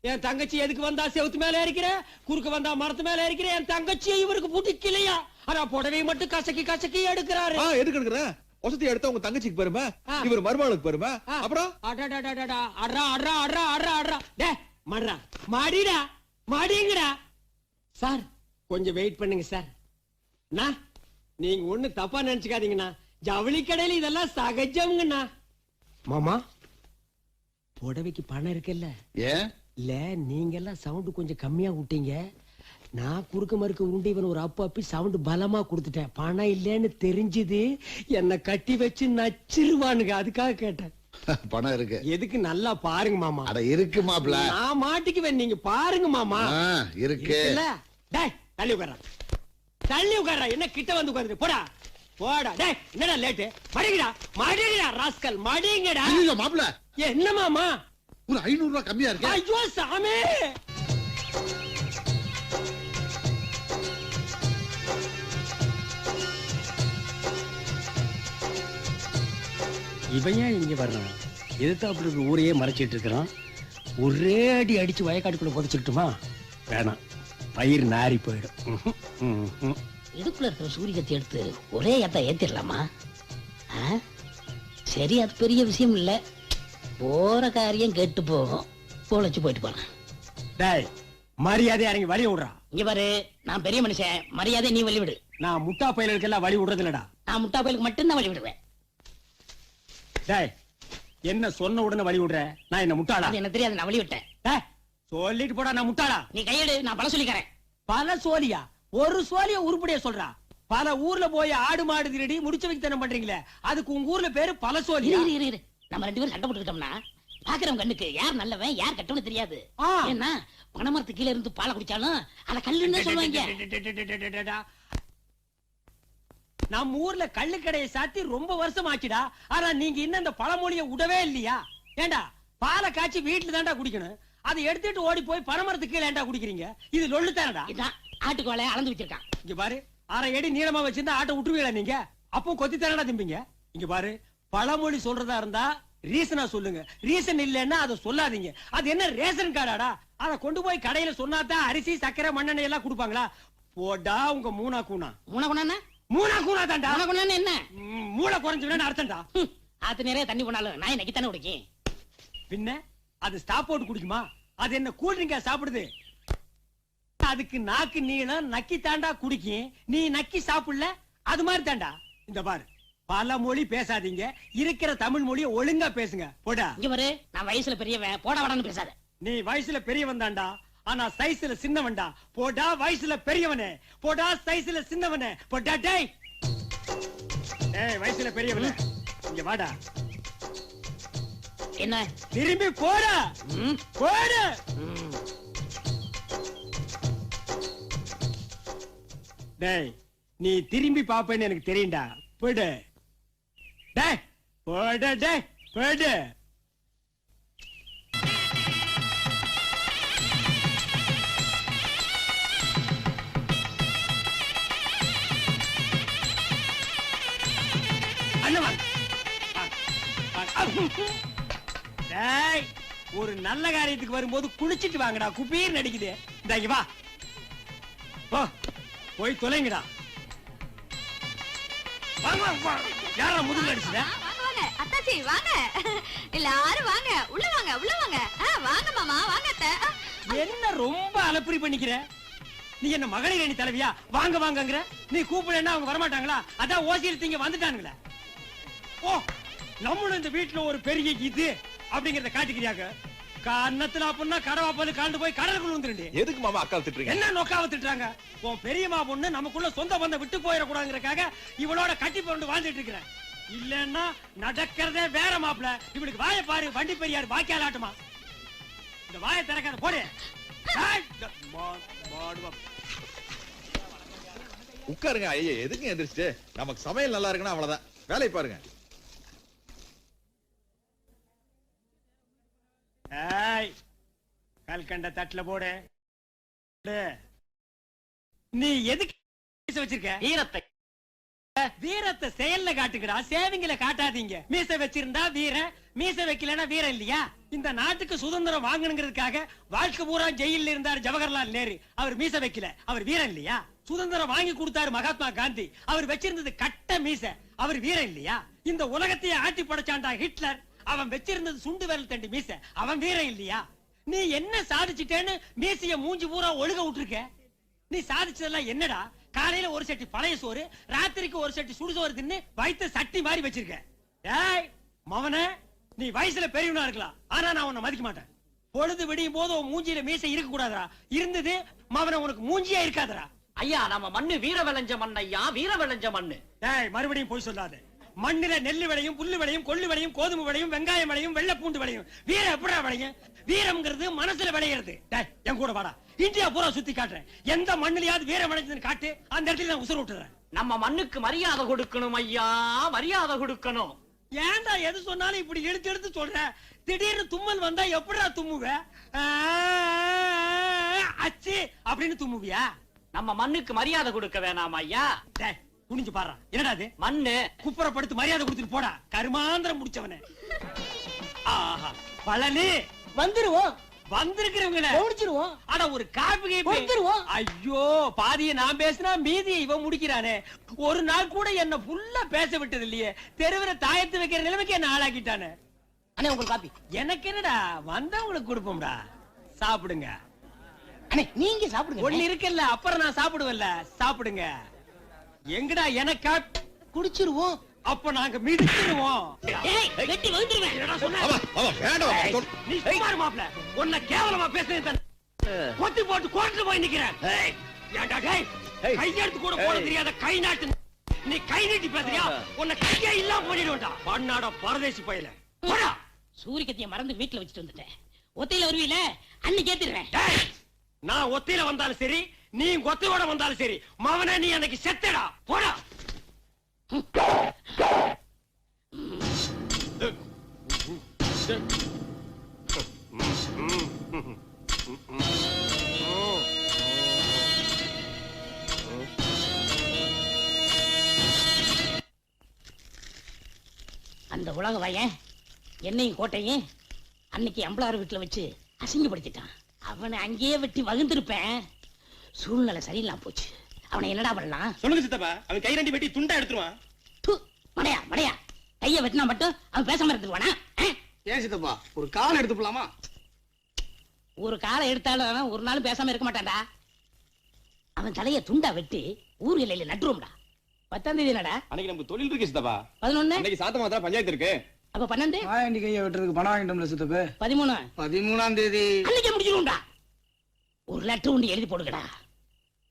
என் தங்கச்சி எதுக்கு வந்தா செவுத்து மேல இருக்கிற, குறுக்க வந்தா மரத்து மேல இருக்கிற. என் தங்கச்சி இவருக்கு பிடிக்கலையா? ஆனா புடவை மட்டும் கசக்கி கசக்கி எடுக்கிறாரு. எதுக்கு எடுக்கிறேன்? வசதி எடுத்தா உங்க தங்கச்சிக்கு பெருமை, இவர் மருமகளுக்கு பெருமை. அப்புறம் மாடிடா மாடிங்கடா. சார் கொஞ்சம் வெயிட் பண்ணுங்க சார். நீங்க ஒண்ணு தப்பா நினைச்சுக்காதீங்கண்ணா, ஜவுளி கடையில இதெல்லாம் சகஜம்ங்கண்ணா. மாமா புடவைக்கு பணம் இருக்குல்ல? ஏன் இல்ல நீங்க எல்லாம் சவுண்ட் கொஞ்சம் கம்மியா விட்டீங்க, நான் குறுக்க மறுக்க உருண்டு இவன் ஒரு அப்பி சவுண்ட் பலமா கொடுத்துட்டேன். பணம் இல்லன்னு தெரிஞ்சது என்ன கட்டி வச்சு நச்சிருவானுங்க, அதுக்காக கேட்டேன். பணம் இருக்கு. எதுக்கு நல்லா பாருங்க மாமா. அட இருக்கு மாப்ள. நான் மாட்டிக்குவேன், நீங்க பாருங்க மாமா. இருக்கு. டேய் தள்ளி உட்கார, தள்ளி உட்கார. என்ன கிட்ட வந்து உட்கார்ந்து போடா போடா. டேய் என்னடா லேட்டு? மடிங்கடா மடிங்கடா ராஸ்கல் மடிங்கடா. ஐயோ மாப்ள. என்ன மாமா? ஒரு 500 ரூபாய் கம்மியா இருக்கு. ஐயோ சாமி. இவன் ஏன் இங்க வர்றான்? எதிர்த்தாப்புல ஊரையே மறைச்சிட்டு இருக்கிறான். ஒரே அடி அடிச்சு வயக்காட்டுக்குள்ள புதைச்சுட்டுமா? வேணாம், பயிர் நாரி போயிடும். இடுப்புல இருக்கிற சூரியத்தை எடுத்து ஒரே ஏத்த ஏத்திடலாமா? சரி, அது பெரிய விஷயம் இல்ல. போற காரியம் கெட்டு போகும், பொழைச்சு போயிட்டு போறேன். டேய் மரியாதை இறங்கி வழி விடுறா. இங்க பாரு, நான் பெரிய மனுஷன், மரியாதை நீ வழி விடு. நான் முட்டா பயலுக்கெல்லாம் வழி விடுறது இல்லடா. நான் முட்டா பயலுக்கு மட்டும்தான் வழி விடுவேன். டேய் என்ன சொன்ன உடனே வழி விடுற? நான் என்ன முட்டாளா? அது என்ன தெரியாது, நான் வழி விட்டேன். டேய் சொல்லிட்டு போடா, நான் முட்டாளா? நீ கையெடு, நான் பல சொல்லிக்கிறேன். பல சோழியா? ஒரு சோழிய உருப்படியா சொல்றா. பல ஊர்ல போய் ஆடு மாடு திருடி முடிச்சு வைத்தனம் பண்றீங்களே, அதுக்கு உங்க ஊர்ல பேரு பல சோழியா? இரு, நம்ம 2 பேரும் சண்டை போட்டுக்கிட்டோம்னா பாக்குறவங்க கண்ணுக்கு யார் நல்லவன் யார் கெட்டவன்னு தெரியாது. ஏன்னா பனைமரத்து கீழே இருந்து பாலை குடிச்சாலும் அத கல்லுன்னு சொல்லுவாங்க. நம்ம ஊர்ல கள்ளு கடையை சாத்தி ரொம்ப வருஷம் ஆச்சுடா. ஆனா நீங்க இன்னும் அந்த பழமொழிய விடவே இல்லையா? ஏண்டா பாலை காய்ச்சி வீட்டுல தாண்டா குடிக்கணும், அதை எடுத்துட்டு ஓடி போய் பனைமரத்து கீழே ஏண்டா குடிக்கிறீங்க? இது லொள்ளு தானடா. இதான் ஆட்டுக்கு வாழைய அளந்து வச்சிருக்கான். இங்க பாரு, 1/2 அடி நீளமா வச்சிருந்தா ஆட்டை விட்டுருவீங்களா நீங்க? அப்போ கொத்தி தானடா திம்பிங்க. இங்க பாரு, பழமொழி சொல்றதா இருந்தா ரீசனா சொல்லுங்க, ரீசன் இல்லன்னா அதை சொல்லாதீங்க. அது என்ன ரேஷன் கார்டாடா? அதை கொண்டு போய் கடையில சொன்னாதான் அரிசி சக்கரை மண்ணெண்ணெய் எல்லாம் கொடுப்பாங்களா? போடா உங்க மூணா கூணா. மூணா கூணா தான்டா. என்ன மூளை குறைஞ்சு அர்த்தம்டா. அது நிறைய தண்ணி போனாலும் நான் நக்கி தானே குடிக்கும். பின்ன அது ஸ்டாப் போட்டு குடிக்குமா? அது என்ன கூல் ட்ரிங்கா சாப்பிடுது? அதுக்கு நாக்கு நீளம், நக்கி தாண்டா குடிக்கும். நீ நக்கி சாப்பிடல, அது மாதிரி தாண்டா. இந்த பாரு, பல மொழி பேசாதீங்க, இருக்கிற தமிழ் மொழியை ஒழுங்கா பேசுங்க. போடா. இங்க பாரு, நான் வயசுல பெரியவன், போடா வாடான்னு பேசாத. நீ வயசுல பெரியவன் தான்டா, ஆனா சைஸ்ல சின்னவன்டா. போடா வயசுல பெரியவனே, போடா சைஸ்ல சின்னவனே. போடா டேய். டேய் வயசுல பெரியவனே, இங்க வாடா. என்ன திரும்பி போடா. போடா. டேய் நீ திரும்பி பாப்பேன்னு எனக்கு தெரியும்டா. போடு. டேய் போடா. டேய் போடு. டேய் ஒரு நல்ல காரியத்துக்கு வரும்போது குளிச்சிட்டு வாங்கடா, குப்பீர் நடிக்குது. இங்க வா, போய் தொலைங்கடா. யாரா முதுகுல அடிச்சுட? அத்தாச்சி வாங்க, எல்லாரும் வாங்க, உள்ள வாங்க, உள்ள வாங்க. வாங்க மாமா, வாங்க அத்தை. என்ன ரொம்ப அலப்பறி பண்ணிக்கிற? நீ என்ன மகளிர் அணி தலைவியா? வாங்க வாங்கங்கற. நீ கூப்பிடலன்னா அவங்க வரமாட்டாங்களா? அதான் ஓசியில் திங்க வந்துட்டானுங்களே. ஓ நம்மளும் இந்த வீட்டுல ஒரு பெரிய இது அப்படிங்கறத காட்டிக்கிறியாங்க. கண்ணத்துல அப்படின்னா கடவா போல காண்டு போய் கடலுக்குள்ள வந்துருண்டி. எதுக்கு மாமா அக்காவை திட்டுறீங்க? என்ன நோக்காவ திட்டுறாங்க? உன் பெரியம்மா பொண்ணு நமக்குள்ள சொந்த பந்தம் விட்டு போயிடக்கூடாதுங்கிறக்காக இவளோட கட்டி போட்டு வாழ்ந்துட்டு இருக்கிறேன். இல்லன்னா நடக்கிறதே வேற மாப்பிள. இவளுக்கு வாயை பாரு, வண்டி பெரியாரு வாக்கியால் ஆட்டுமா. இந்த வாயை திறக்காத, போடு. உட்காருங்க. ஐயா எதுக்கு எந்திரிச்சு? நமக்கு சமையல் நல்லா இருக்குன்னா அவ்வளவுதான். வேலையை பாருங்க. கல்கண்ட தட்டுல போடு. நீ எதுக்கு மீசை வச்சிருக்க? வீரத்தை வீரத்தை செயல்ல காட்டுங்கடா, சேவிங்கள காட்டாதீங்க. மீசை வச்சிருந்தா வீரன், மீசை வைக்கலன்னா வீரன் இல்லையா? இந்த நாட்டுக்கு சுதந்திரம் வாங்கணுங்கிறதுக்காக வாழ்க்கை பூரா ஜெயில இருந்தார் ஜவஹர்லால் நேரு. அவர் மீசை வைக்கல, அவர் வீரன் இல்லையா? சுதந்திரம் வாங்கி கொடுத்தாரு மகாத்மா காந்தி, அவர் வச்சிருந்தது கட்ட மீசை, அவர் வீரன் இல்லையா? இந்த உலகத்தையே ஆட்டி படைச்சாண்டா ஹிட்லர், அவன் வச்சிருந்தது சுண்டு விரல் தண்டு மீசை, அவன் வீரன் இல்லையா? நீ என்ன சாதிச்சிட்டேன்னு மீசைய மூஞ்சி பூரா ஒழுக விட்டுருக்க. நீ சாதிச்சதெல்லாம் என்னடா? காலையில ஒரு சட்டி பழைய சோறு, ராத்திரிக்கு ஒரு சட்டி சுடுசோறு தின்னு வயிற்று சட்டி மாதிரி வச்சிருக்க. டேய் மவனே, நீ வயசுல பெரியவனா இருக்கலாம், ஆனா நான் உன்னை மதிக்க மாட்டேன். பொழுது விடியும் போது உன் மூஞ்சியில மீசை இருக்க கூடாதா? இருந்தது மவன உனக்கு மூஞ்சியா இருக்காதடா. ஐயா நம்ம மண்ணு வீர விளைஞ்ச மண் ஐயா, வீர விளைஞ்ச மண்ணு. டேய் மறுபடியும் போய் சொல்லாத. மண்ணுல நெல்லு விளையும், புல்லு விளையும், கொள்ளு விளையும், கோதுமை விளையும், வெங்காயம் விளையும், வெள்ளை பூண்டு விளையும். வீரம் எப்படா விளையும்? வீரம்ங்கிறது மனசுல விளையிறது. டேய் என் கூட வாடா, இந்தியா பூரா சுத்தி காட்டுறேன். எந்த மண்ணிலையாவது வீரம் விளைஞ்சதுன்னு காட்டு, அந்த இடத்துல நான் உசுர விட்டுறேன். நம்ம மண்ணுக்கு மரியாதை கொடுக்கணும் ஐயா, மரியாதை கொடுக்கணும். ஏன்டா எது சொன்னாலும் இப்படி எடுத்து எடுத்து சொல்ற? திடீர்னு தும்மல் வந்தா எப்படிடா தும்முவ? அச்சி அப்படின்னு தும்முவியா? நம்ம மண்ணுக்கு மரியாதை கொடுக்க வேணாம் ஐயா. டேய் குனிஞ்சு பாரு, என்னடா அது? மண்ணு குப்புறப்படுத்து மரியாதை கொடுத்துட்டு போடா, கருமாந்திரம் முடிச்சவனே. ஆஹா பழனி வந்துருவோம், வந்திருக்கிறவங்கள முடிச்சிருவோம். ஆனா ஒரு காப்பி வந்துருவோம். ஐயோ பாதியை நான் பேசினா மீதியை இவன் முடிக்கிறானே. ஒரு நாள் கூட என்ன ஃபுல்லா பேச விட்டது இல்லையே. தெருவுல தாயத்து வைக்கிற நிலைமைக்கு என்ன ஆளாக்கிட்டானே. அண்ணே உங்களுக்கு காப்பி. எனக்கு என்னடா, வந்தவங்களுக்கு கொடுப்போம்டா, சாப்பிடுங்க. அண்ணே நீங்க சாப்பிடுங்க. ஒண்ணு இருக்குல்ல, அப்புறம் நான் சாப்பிடுவேன்ல, சாப்பிடுங்க. எங்கடா எனக்கா? குடிச்சிருவோம். அப்ப நாங்க மிதிச்சிருவோம். ஏய் வெட்டி வந்துருவேன். என்னடா சொன்ன? நீ சும்மா இரு மாப்ள, உன்னை கேவலமா பேசுறேன். கொத்தி போட்டு கோர்ட்ல போய் நிக்கிறேன். ஏன்டா டேய், கையெடுத்து கூட போட தெரியாத கை நாட்டு நீ கை நீட்டி பேசுறியா? உன்னை கையே இல்லாம பண்ணிடுவேன்டா. பண்ணாட பரதேசி பயல. போடா. சூரியகத்திய மறந்து வீட்டுல வச்சுட்டு வந்துட்டேன். ஒத்தையில வருவீல, அன்னைக்கு ஏத்திடுறேன். டேய், நான் ஒத்தையில வந்தாலும் சரி, நீ கொத்தையோட வந்தாலும் சரி, மவனே நீ அன்னைக்கு செத்தடா. போடா. அந்த உலக வயன் என்னையும் கோட்டையும் அன்னைக்கு அம்பளார் வீட்டுல வச்சு அசிங்கப்படுத்திட்டான். அவனை அங்கேயே வெட்டி வகுந்திருப்பேன். சூழ்நிலை சரியில்லாம போச்சு. அவனை என்னடா பண்ணலாம்? சொல்லுங்க சித்தப்பா, அவன் கை ரெண்டி வெட்டி துண்டா எடுத்துருவான். மடையா மடையா, கைய வெட்டினா மட்டும் அவன் பேசாம இருந்துருவானா? ஏன் சித்தப்பா ஒரு கால் எடுத்து போலாமா? ஒரு காலை எடுத்தாலும் ஒரு நாளும் பேசாம இருக்க மாட்டான்டா. அவன் தலைய துண்டா வெட்டி ஊர் எல்லையில நட்டுருவோம்டா. 10ஆம் தேதி என்னடா? அன்னைக்கு நம்ம தொழில் இருக்கு சித்தப்பா. 11. அன்னைக்கு சாத்தமாத்திர பஞ்சாயத்து இருக்கு. அப்ப 12. ஆண்டி கையை வெட்டுறதுக்கு பணம் வாங்கிட்டோம்ல சித்தப்பு. 13. 13ஆம் தேதி அன்னைக்கு முடிஞ்சிரும்டா. ஒரு லெட்டர் ஒன்று எழுதி போடுங்கடா.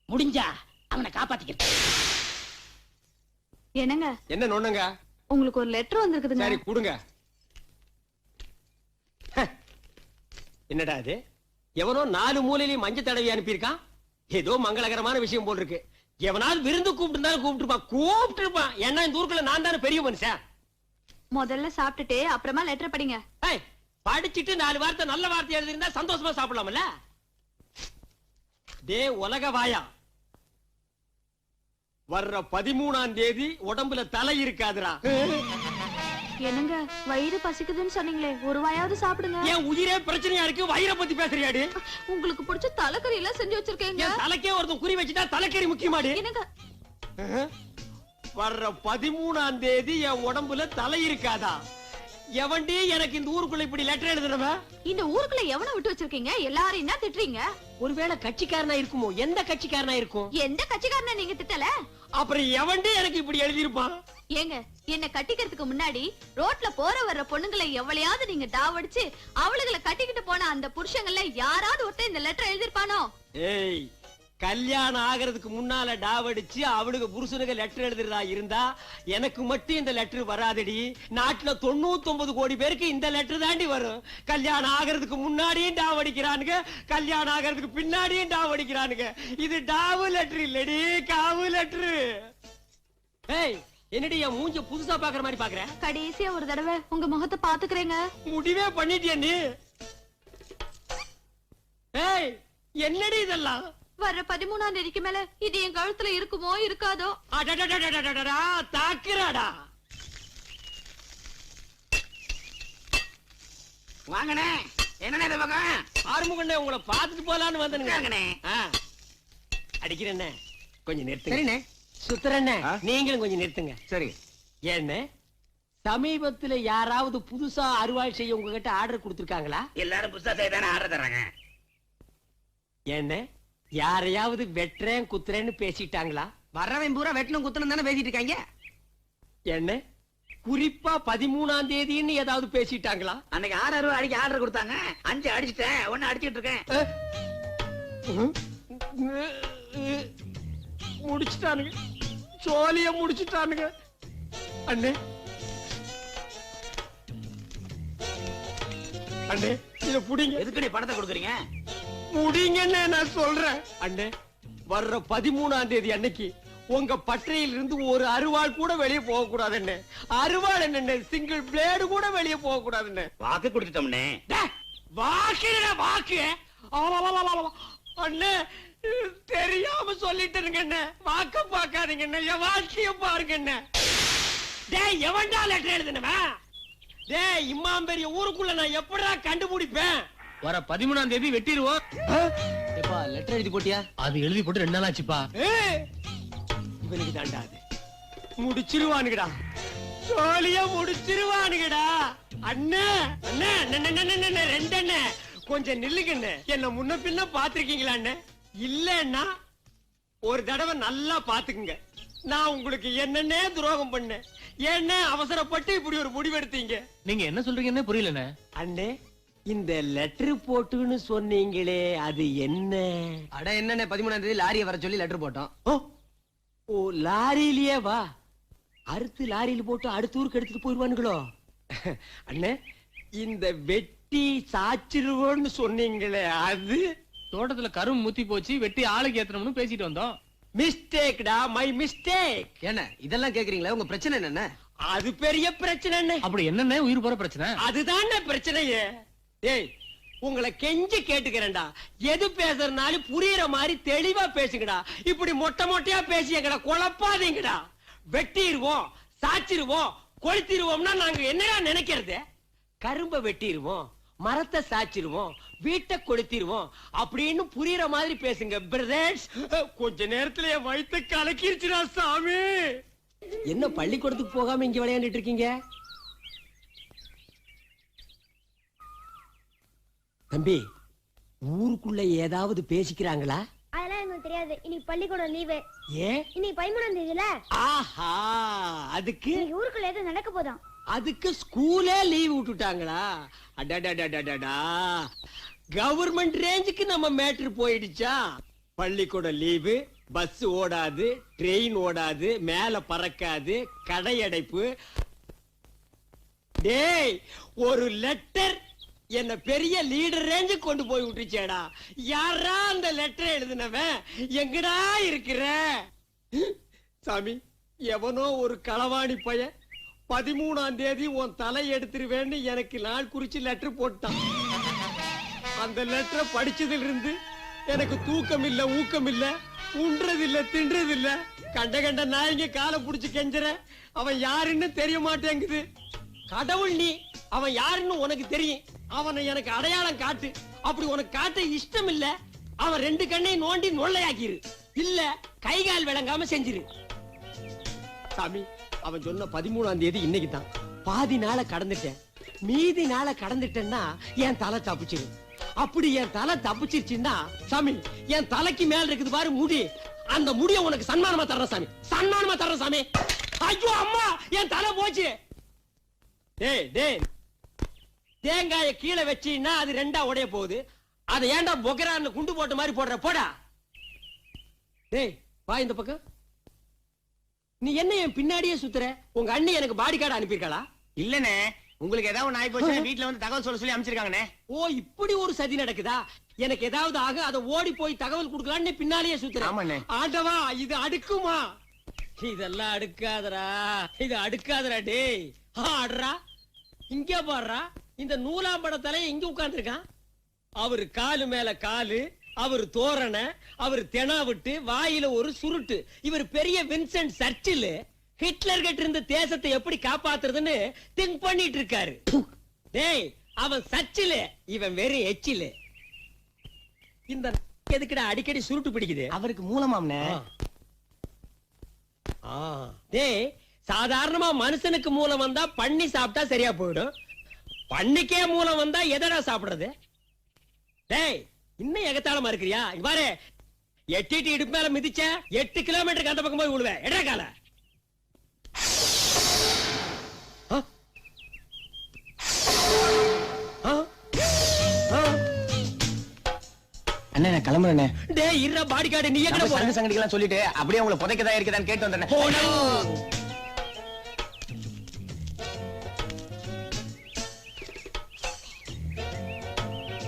முடிஞ்சா அவனை காப்பாத்திக்கிறேன். என்னங்க என்ன நோண்டுங்க? உங்களுக்கு ஒரு லெட்டர் வந்திருக்குதுங்க. சரி கொடுங்க. என்னடா இது? எவனோ 4 மூலையிலையும் மஞ்சள் தடவி அனுப்பியிருக்கான். ஏதோ மங்களகரமான விஷயம் போல் இருக்கு. எவனாவது விருந்து கூப்பிட்டு கூப்பிட்டுருப்பான். ஏன்னா இந்த ஊருக்குள்ள நான் தானே பெரிய மனுஷன். முதல்ல சாப்பிட்டுட்டு அப்புறமா லெட்டர் படிங்க. படிச்சிட்டு 4 வார்த்தை நல்ல வார்த்தை எழுதிருந்தா சந்தோஷமா சாப்பிடலாம்ல. டே உலக வாயா, வர்ற 13ஆம் தேதி உடம்புல தலை இருக்காதுடா. என்னங்க வயிறு பசிக்குதுன்னு சொன்னீங்களே, ஒரு வாயாவது சாப்பிடுங்க. என் உயிரே பிரச்சனையா இருக்கு, வயிறை பத்தி பேசுறியாடி? உங்களுக்கு பிடிச்ச தலைக்கறி எல்லாம் செஞ்சு வச்சிருக்கேங்க. என் தலைக்கே ஒருத்தன் குறி வச்சுட்டா தலைக்கறி முக்கியமாடி. என்னங்க வர்ற 13ஆம் தேதி என் உடம்புல தலை இருக்காதா? எவன்டி எனக்கு இந்த ஊருக்குள்ள இப்படி லெட்டர் எழுதுறவன்? இந்த ஊருக்குள்ள எவனை விட்டு வச்சிருக்கீங்க? எல்லாரும் என்ன திட்டுறீங்க? ஒருவேளை கட்சிக்காரனா இருக்குமோ? எந்த கட்சிக்காரனா இருக்கும்? எந்த கட்சிக்காரனை நீங்க திட்டல? அப்புறம் எவன்டி எனக்கு இப்படி எழுதியிருப்பான்? ஏங்க என்ன கட்டிக்கிறதுக்கு முன்னாடி ரோட்ல போற வர்ற பொண்ணுங்களை எவ்வளையாவது நீங்க டாவடிச்சு அவளுகளை கட்டிக்கிட்டு போன அந்த புருஷங்கள்ல யாராவது ஒருத்தர் இந்த லெட்டர் எழுதிருப்பானோ? ஏய், கல்யாணம் ஆகிறதுக்கு முன்னால டாவடிச்சு அவளுக்கு புருஷனுக்கு லெட்டர் எழுதுறதா இருந்தா எனக்கு மட்டும் இந்த லெட்டர் வராதடி. நாட்டுல 99 கோடி பேருக்கு இந்த லெட்டர் தாண்டி வரும். கல்யாணம் ஆகிறதுக்கு முன்னாடியும் டாவடிக்கிறானுங்க, கல்யாணம் ஆகிறதுக்கு பின்னாடியும் டாவடிக்கிறானுங்க. இது டாவு லெட்டர் இல்லடி, காவு லெட்டர். ஏய், என்னடி என் மூஞ்ச புதுசா பாக்குற மாதிரி பாக்குற? கடைசியா ஒரு தடவை உங்க முகத்தை பாத்துக்கிறேங்க. முடிவே பண்ணிட்டியா நீ? ஏய், என்னடி இதெல்லாம்? வர்ற 13ஆம் தேதிக்கு மேல இது என் கழுத்துல இருக்குமோ இருக்காதோ? அடடடடடடடடா, தாக்குறாடா. வாங்கண்ணே, என்னண்ணே இந்த பக்கம்? ஆறுமுகண்ணே, உங்களை பார்த்துட்டு போலான்னு வந்தனுங்க. வாங்கண்ணே. அடிக்கிறேண்ணே, கொஞ்சம் நிறுத்துங்க. சுத்துறண்ணே, நீங்களும் கொஞ்சம் நிறுத்துங்க. சரி. ஏண்ணே, சமீபத்துல யாராவது புதுசா அறுவாள் செய்ய உங்ககிட்ட ஆர்டர் கொடுத்திருக்காங்களா? எல்லாரும் புதுசா செய்தானே ஆர்டர் தர்றாங்க. ஏண்ணே, யாரையாவது வெட்டுறேன் குத்துறேன்னு பேசிட்டாங்களா? வர்றவன் பூரா வெட்டணும் குத்தணும் தானே பேசிட்டு இருக்காங்க. என்ன குறிப்பா 13ஆம் தேதின்னு ஏதாவது பேசிட்டாங்களா? அன்னைக்கு 6 அறுவை அடிக்க ஆர்டர் கொடுத்தாங்க. 5 அடிச்சிட்டேன், 1 அடிச்சிட்டு இருக்கேன். முடிச்சுட்டானுங்க, சோழிய முடிச்சுட்டானுங்க. அண்ணே அண்ணே, இத புடிங்க. எதுக்கு நீ பணத்தை கொடுக்குறீங்க? முடிங்கன்னு நான் சொல்றேன். அண்ணே, வர்ற 13ஆம் தேதி அன்னைக்கு உங்க பட்டறையில் இருந்து ஒரு அருவாள் கூட வெளியே போக கூடாதுன்னு. அருவாள் என்ன, சிங்கிள் பிளேடு கூட வெளியே போக கூடாதுன்னு வாக்கு கொடுத்துட்டோம்னே. வாக்கு வாக்கு. அண்ணே, தெரியாம சொல்லிட்டுருங்க அண்ணே. வாக்க பாக்காதீங்க அண்ணே, என் வாழ்க்கைய பாருங்க அண்ணே. டேய், எவன்டா லெட்டர் எழுதுனவன்? டேய், இம்மாம் பெரிய ஊருக்குள்ள நான் எப்படா கண்டுபிடிப்பேன்? வர 13ஆம் தேதி வெட்டிடுவோம். லெட்டர் எழுதி போட்டியா? அது எழுதி போட்டு 2 நாள் ஆச்சுப்பா. இவனுக்கு தாண்டாது, முடிச்சிருவானுங்கடா, சோழிய முடிச்சிருவானுங்கடா. அண்ணே அண்ணே, 2 அண்ணே, கொஞ்சம் நில்லுங்கண்ணே. என்ன முன்ன பின்ன பாத்திருக்கீங்களா அண்ணே? இல்லன்னா ஒரு தடவை நல்லா பாத்துக்குங்க. நான் உங்களுக்கு என்னன்னே துரோகம் பண்ணேன். என்ன அவசரப்பட்டு இப்படி ஒரு முடிவெடுத்தீங்க? நீங்க என்ன சொல்றீங்கன்னு புரியலண்ணே. அண்ணே, இந்த லெட்டர் போட்டுன்னு சொன்னீங்களே, அது என்ன? அட என்னண்ணே, 13ஆம் தேதி லாரியை வர சொல்லி லெட்டர் போட்டோம். ஓ, லாரியிலேயே வா. அறுத்து லாரியில போட்டு அடுத்த ஊருக்கு எடுத்துட்டு போயிருவானுங்களோ? அண்ணே, இந்த வெட்டி சாச்சிருவோன்னு சொன்னீங்களே, அது தோட்டத்துல கரும் முத்தி போச்சு, வெட்டி ஆளுக்கு ஏத்தணும்னு பேசிட்டு வந்தோம். மிஸ்டேக்டா, மை மிஸ்டேக். என்ன இதெல்லாம் கேக்குறீங்களா? உங்க பிரச்சனை என்ன? அது பெரிய பிரச்சனை. அப்படி என்னண்ணே உயிர் போற பிரச்சனை? அதுதான் பிரச்சனையே. ஏய், உங்களை கெஞ்சி கேட்டுக்கிறேன்டா, எது பேசுறதுனாலும் புரியுற மாதிரி தெளிவா பேசுங்கடா. இப்படி மொட்டை மொட்டையா பேசி எங்களை குழப்பாதீங்கடா. வெட்டிடுவோம், சாச்சிருவோம், கொளுத்திடுவோம்னா நாங்க என்னடா நினைக்கிறது? கரும்ப வெட்டிடுவோம், மரத்தை சாச்சிருவோம், வீட்டை கொளுத்திடுவோம் அப்படின்னு புரியுற மாதிரி பேசுங்க பிரதர்ஸ். கொஞ்ச நேரத்துல என் வயித்தை கலக்கிருச்சுடா சாமி. என்ன பள்ளிக்கூடத்துக்கு போகாம இங்க விளையாண்டுட்டு இருக்கீங்க? தம்பி, ஊருக்குள்ள ஏதாவது பேசிக்கிறாங்களா? அதெல்லாம் எனக்கு தெரியாது. இன்னைக்கு பள்ளிக்கூடம் லீவு. ஏன்? இன்னைக்கு 13ஆம் தேதில. ஆஹா, அதுக்கு ஊருக்குள்ள ஏதோ நடக்க போதாம். அதுக்கு ஸ்கூலே லீவ் விட்டுட்டாங்களா? அடடடடடடா, கவர்மெண்ட் ரேஞ்சுக்கு நம்ம மேட்ரு போயிடுச்சா? பள்ளிக்கூடம் லீவு, பஸ் ஓடாது, ட்ரெயின் ஓடாது, மேல பறக்காது, கடை அடைப்பு. டேய், ஒரு லெட்டர் என்ன பெரிய லீடர் ரேஞ்சு கொண்டு போய் விட்டுச்சேடா. யாரா அந்த லெட்டர் எழுதுனவன்? எங்கடா இருக்கிற சாமி? எவனோ ஒரு களவாணி பையன் 13ஆம் தேதி உன் தலை எடுத்துருவேன்னு எனக்கு நாள் குறிச்சு லெட்டர் போட்டான். அந்த லெட்டரை படிச்சதுல இருந்து எனக்கு தூக்கம் இல்ல, ஊக்கம் இல்ல, உண்றது இல்ல, தின்றது இல்ல. கண்ட கண்ட நாய்ங்க காலை புடிச்சு கெஞ்சற. அவன் யாருன்னு தெரிய மாட்டேங்குது. கடவுள் நீ, அவன் யாருன்னு உனக்கு தெரியும். அவனை எனக்கு அடையாளம் காட்டு. அப்படி உனக்கு காட்ட இஷ்டம் இல்ல, அவன் 2 கண்ணையும் நோண்டி நொல்லையாக்கிரு. இல்ல கை கால் விளங்காம செஞ்சிரு. சாமி, அவன் சொன்ன 13ஆம் தேதி இன்னைக்கு தான். பாதி நாளை கடந்துட்டேன். மீதி நாளை கடந்துட்டேன்னா என் தலை தப்பிச்சிரு. அப்படி என் தலை தப்பிச்சிருச்சுன்னா சாமி, என் தலைக்கு மேல இருக்குது பாரு முடி, அந்த முடிய உனக்கு சன்மானமா தர்றேன் சாமி, சன்மானமா தர்றேன் சாமி. ஐயோ அம்மா, என் தலை போச்சு. டேய் டேய், தேங்காய கீழே வச்சீன்னா அது 2ஆ உடைய போகுது. அதை ஏன்டா பொக்கரான்னு குண்டு போட்ட மாதிரி போடுற? போடா. டேய், வா இந்த பக்கம். நீ என்ன என் பின்னாடியே சுத்துற? உங்க அண்ணி எனக்கு பாடி கார்டு அனுப்பியிருக்காளா? இல்லனே, உங்களுக்கு ஏதாவது நாய் போச்சு வீட்டுல வந்து தகவல் சொல்ல சொல்லி அமைச்சிருக்காங்கண்ணே. ஓ, இப்படி ஒரு சதி நடக்குதா? எனக்கு ஏதாவது ஆக அதை ஓடி போய் தகவல் கொடுக்கலான்னு பின்னாலேயே சுத்துற. ஆமாண்ணே. ஆண்டவா, இது அடுக்குமா? இதெல்லாம் அடுக்காதரா, இது அடுக்காதரா. டேய், ஆடுறா. இங்க பாடுறா, இந்த நூலாம்பட தலைய இங்க உட்கார்ந்துருக்கான். அவரு காலு மேல காலு, அவர் தோரண, அவர் தெனாவிட்டு, வாயில ஒரு சுருட்டு. இவர் பெரிய வின்சென்ட் சர்ச்சில் ஹிட்லர் கிட்ட இருந்து தேசத்தை எப்படி காப்பாத்துறதுன்னு திங்க் பண்ணிட்டு இருக்காரு. டேய், அவன் சர்ச்சில், இவன் வெறும் எச்சில். இந்த எதுக்குடா அடிக்கடி சுருட்டு பிடிக்குது? அவருக்கு மூலமாம்னே. டேய், சாதாரணமா மனுஷனுக்கு மூலம் வந்தா பண்ணி சாப்பிட்டா சரியா போயிடும். பண்ணிக்கே மூலம் வந்தா எதடா சாப்பிடுறது? டேய், இன்னும் எகத்தாளமா இருக்கிறியா? இங்க பாரு, எட்டிட்டு இடுப்பு மேல மிதிச்ச 8 கிலோமீட்டருக்கு அந்த பக்கம் போய் விழுவேன். எடா கால. அண்ணே நான் கிளம்புறேன். டேய், இருடா பாடி கார்டு, நீ எங்கடா போற? சங்கடிக்கலாம் சொல்லிட்டு அப்படியே உங்களை புதைக்கதா இருக்குதான்னு கேட்டு வந்தேன்.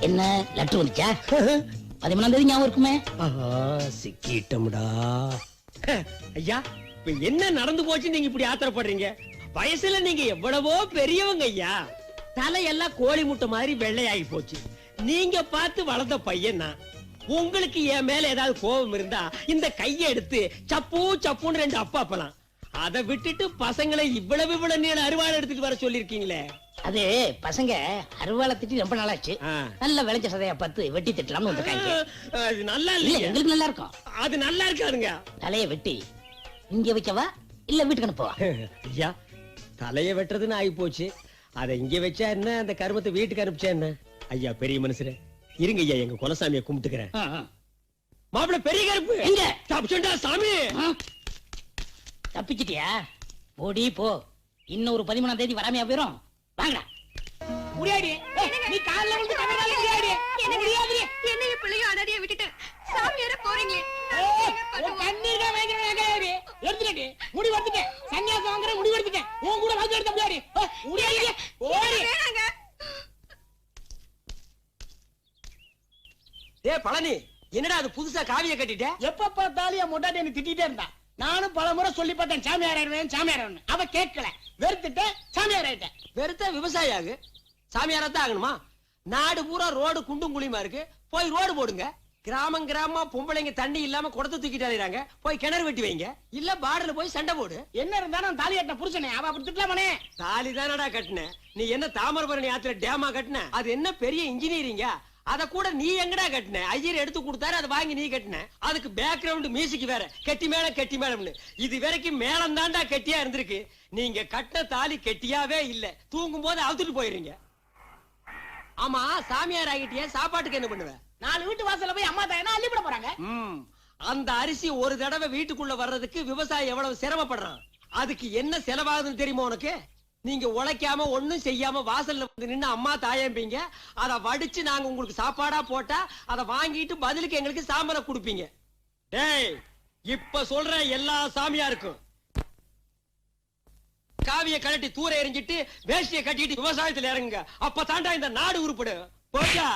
என்ன லெட்டர் வந்துச்சா? 13ஆம் தேதி ஞாபகம் இருக்குமே. சிக்கிட்டோம்டா. ஐயா, இப்ப என்ன நடந்து போச்சு நீங்க இப்படி ஆத்திரப்படுறீங்க? வயசுல நீங்க எவ்வளவோ பெரியவங்க ஐயா. தலையெல்லாம் கோழி முட்டை மாதிரி வெள்ளையாகி போச்சு. நீங்க பார்த்து வளர்ந்த பையன் நான். உங்களுக்கு என் மேல ஏதாவது கோபம் இருந்தா இந்த கையை எடுத்து சப்பு சப்புன்னு 2 அப்பா அப்பலாம். அதை விட்டுட்டு பசங்களை இவ்வளவு நீள அருவாள் எடுத்துட்டு வர சொல்லிருக்கீங்களே. அது பசங்க அருவாளை திட்டி ரொம்ப நாளாச்சு. நல்ல விளைஞ்ச சதையா பார்த்து வெட்டி திட்டலாம்னு வந்திருக்காங்க. அது நல்லா இல்ல, இல்ல. எங்களுக்கு நல்லா இருக்கும். அது நல்லா இருக்காதுங்க. தலைய வெட்டி இங்க வைக்கவா இல்ல வீட்டுக்கு அனுப்பவா? ஐயா, தலைய வெட்டுறதுன்னு ஆகி போச்சு. அதை இங்க வச்சா என்ன, அந்த கருமத்தை வீட்டுக்கு அனுப்பிச்சா என்ன? ஐயா பெரிய மனுஷரே, இருங்க ஐயா, எங்க குலசாமியை கும்பிட்டுக்கிறேன். மாப்பிள்ள பெரிய கருப்பு எங்க தப்பிச்சுட்டா சாமி? தப்பிச்சிட்டியா? ஓடி போ. இன்னொரு 13ஆம் தேதி வராமையா போயிரும். வாங்கடா. முடியாடி. நீ கால்ல வந்து கவரால முடியாடி. முடியாடி. என்னைய பிள்ளைய அடடிய விட்டுட்டு சாமியார போறீங்க. கண்ணீர் தான் வேங்கறேடி. எடுத்துடடி. முடி வந்துட்டேன். சன்னியாசம் வாங்குற முடி எடுத்துட்டேன். உன் கூட வந்து எடுத்த முடியாடி. முடியாடி. ஓடி. வேணாங்க. டேய் பழனி, என்னடா அது புதுசா காவிய கட்டிட்ட? எப்ப பார்த்தாலும் என் முட்டாட்டி என்ன திட்டிட்டே இருந்தா. நானும் பல முறை சொல்லி பார்த்தேன் சாமியார் ஆயிடுவேன் சாமியார் ஆயிடுவேன். அவ கேட்கல. வெறுத்துட்டு சாமியார் ஆயிட்டேன். வெறுத்தா விவசாயி ஆகு, சாமியாரத்தான் ஆகணுமா? நாடு பூரா ரோடு குண்டும் குழியுமா இருக்கு. போய் ரோடு போடுங்க. கிராமம் கிராமமா பொம்பளைங்க தண்ணி இல்லாம குடத்தை தூக்கிட்டு அலையறாங்க. போய் கிணறு வெட்டி வைங்க. இல்ல பார்டர்ல போய் சண்டை போடு. என்ன இருந்தாலும் தாலி கட்டின புருஷனே அவ அப்படி திட்டலாமனே. தாலி தானடா கட்டின. நீ என்ன தாமிரபரணி ஆத்துல டேமா கட்டின? அது என்ன பெரிய இன்ஜினியரிங்க? அத கூட நீ எங்கடா கட்டின? ஐயர் எடுத்து கொடுத்தாரு, அதை வாங்கி நீ கட்டின. அதுக்கு பேக்ரவுண்ட் மியூசிக் வேற, கெட்டி மேளம்னு. இது வரைக்கும் மேளம் தாண்டா கெட்டியா இருந்திருக்கு. நீங்க கட்டின தாலி கெட்டியாவே இல்ல. தூங்கும் போது அவுத்துட்டு போயிருங்க. ஆமா, சாமியார் ஆகிட்டியே, சாப்பாட்டுக்கு என்ன பண்ணுவ? 4 வீட்டு வாசல்ல போய் அம்மா தாயனா அள்ளி போட போறாங்க. அந்த அரிசி ஒரு தடவை வீட்டுக்குள்ள வர்றதுக்கு விவசாயி எவ்வளவு சிரமப்படுறான். அதுக்கு என்ன செலவாகுதுன்னு தெரியுமா உனக்கு? நீங்க உழைக்காம ஒண்ணும் செய்யாம வாசல்ல வந்து நின்னு அம்மா தாயம்பீங்க. அத வடிச்சு நாங்க உங்களுக்கு சாப்பாடா போட்டா அதை வாங்கிட்டு பதிலுக்கு எங்களுக்கு சாம்பலை கொடுப்பீங்க. டேய், இப்ப சொல்ற எல்லா சாமியாருக்கும் காவிய கழட்டி தூர எறிஞ்சிட்டு வேஷ்டியை கட்டிட்டு விவசாயத்துல இறங்குங்க. அப்ப தாண்டா இந்த நாடு உருப்படும். போச்சா?